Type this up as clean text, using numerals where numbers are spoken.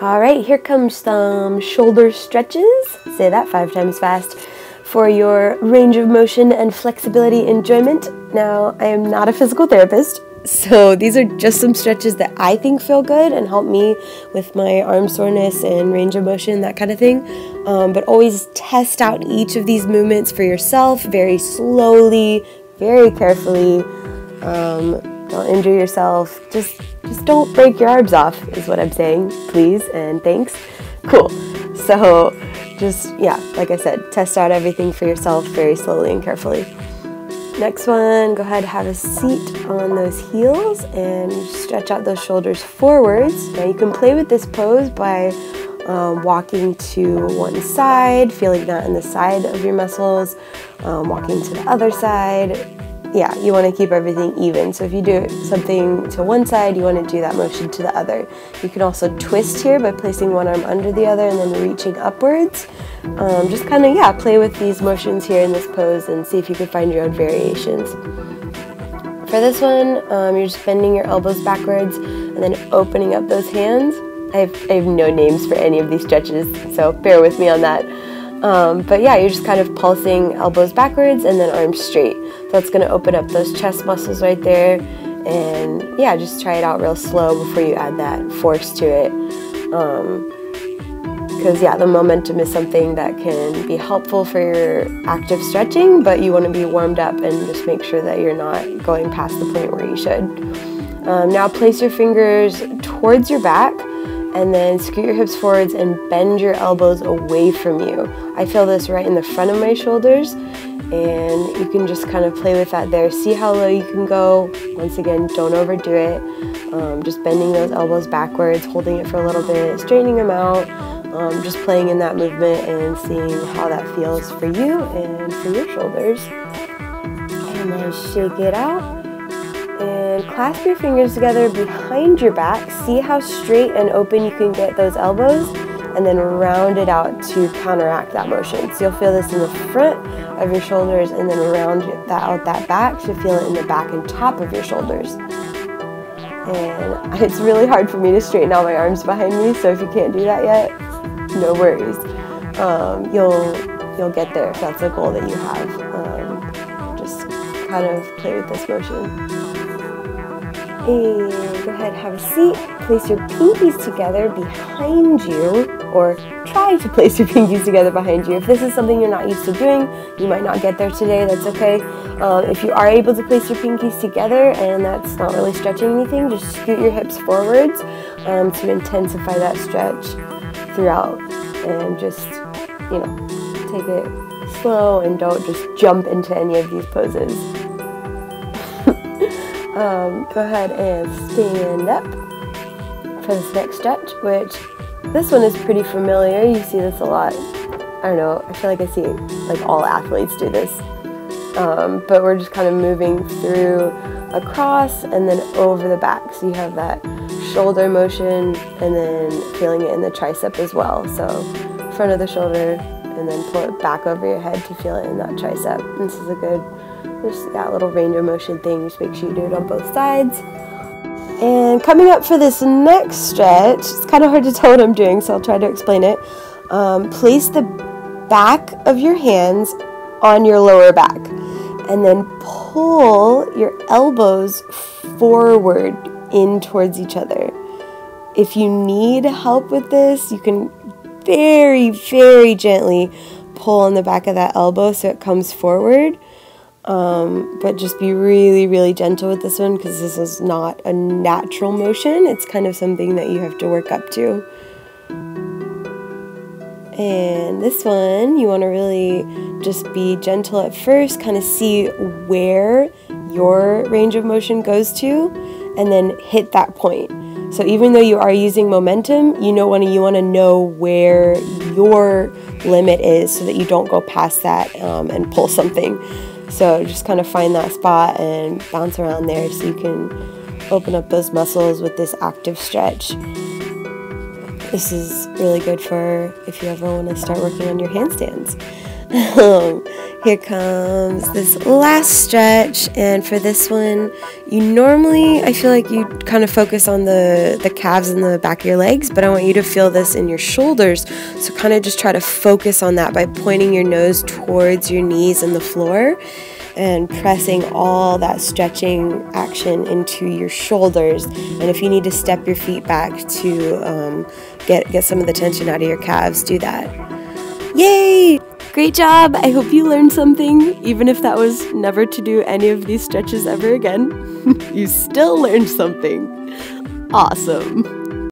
All right, here comes some shoulder stretches. Say that 5 times fast. For your range of motion and flexibility enjoyment. Now, I am not a physical therapist, so these are just some stretches that I think feel good and help me with my arm soreness and range of motion, that kind of thing. But always test out each of these movements for yourself very slowly, very carefully. Don't injure yourself. Just don't break your arms off is what I'm saying. Please and thanks. Cool. So just, yeah, like I said, test out everything for yourself very slowly and carefully. Next one, go ahead, have a seat on those heels and stretch out those shoulders forwards. Now you can play with this pose by walking to one side, feeling that in the side of your muscles, walking to the other side. Yeah, you want to keep everything even. So if you do something to one side, you want to do that motion to the other. You can also twist here by placing one arm under the other and then reaching upwards. Just kind of, yeah, play with these motions here in this pose and see if you can find your own variations. For this one, you're just bending your elbows backwards and then opening up those hands. I have no names for any of these stretches, so bear with me on that. But yeah, you're just kind of pulsing elbows backwards and then arms straight. So that's going to open up those chest muscles right there. And yeah, just try it out real slow before you add that force to it. Because yeah, the momentum is something that can be helpful for your active stretching, but you want to be warmed up and just make sure that you're not going past the point where you should. Now place your fingers towards your back and then scoot your hips forwards and bend your elbows away from you. I feel this right in the front of my shoulders, and you can just kind of play with that there. See how low you can go. Once again, don't overdo it. Just bending those elbows backwards, holding it for a little bit, straightening them out, just playing in that movement and seeing how that feels for you and for your shoulders. And then shake it out. And clasp your fingers together behind your back. See how straight and open you can get those elbows, and then round it out to counteract that motion. So you'll feel this in the front of your shoulders and then round that out that back to feel it in the back and top of your shoulders. And it's really hard for me to straighten out my arms behind me, so if you can't do that yet, no worries. You'll get there if that's a goal that you have. Just kind of play with this motion. And go ahead, have a seat. Place your pinkies together behind you, or try to place your pinkies together behind you. If this is something you're not used to doing, you might not get there today, that's okay. If you are able to place your pinkies together and that's not really stretching anything, just scoot your hips forwards to intensify that stretch throughout. And just, you know, take it slow and don't just jump into any of these poses. Go ahead and stand up for this next stretch, which this one is pretty familiar. You see this a lot. I don't know, I feel like I see like all athletes do this. But we're just kind of moving through across and then over the back. So you have that shoulder motion and then feeling it in the tricep as well. So front of the shoulder and then pull it back over your head to feel it in that tricep. This is a good, just that little range of motion thing. Just make sure you do it on both sides. And coming up for this next stretch, it's kind of hard to tell what I'm doing, so I'll try to explain it. Place the back of your hands on your lower back and then pull your elbows forward in towards each other. If you need help with this, you can very, very gently pull on the back of that elbow so it comes forward. But just be really, really gentle with this one because this is not a natural motion. It's kind of something that you have to work up to. And this one, you want to really just be gentle at first, kind of see where your range of motion goes to, and then hit that point. So even though you are using momentum, you want to know where your limit is so that you don't go past that and pull something. So just kind of find that spot and bounce around there so you can open up those muscles with this active stretch. This is really good for if you ever want to start working on your handstands. Here comes this last stretch, and for this one, I feel like you kind of focus on the calves and the back of your legs, but I want you to feel this in your shoulders, so kind of just try to focus on that by pointing your nose towards your knees and the floor, and pressing all that stretching action into your shoulders. And if you need to step your feet back to get some of the tension out of your calves, do that. Yay! Great job! I hope you learned something, even if that was never to do any of these stretches ever again. You still learned something. Awesome!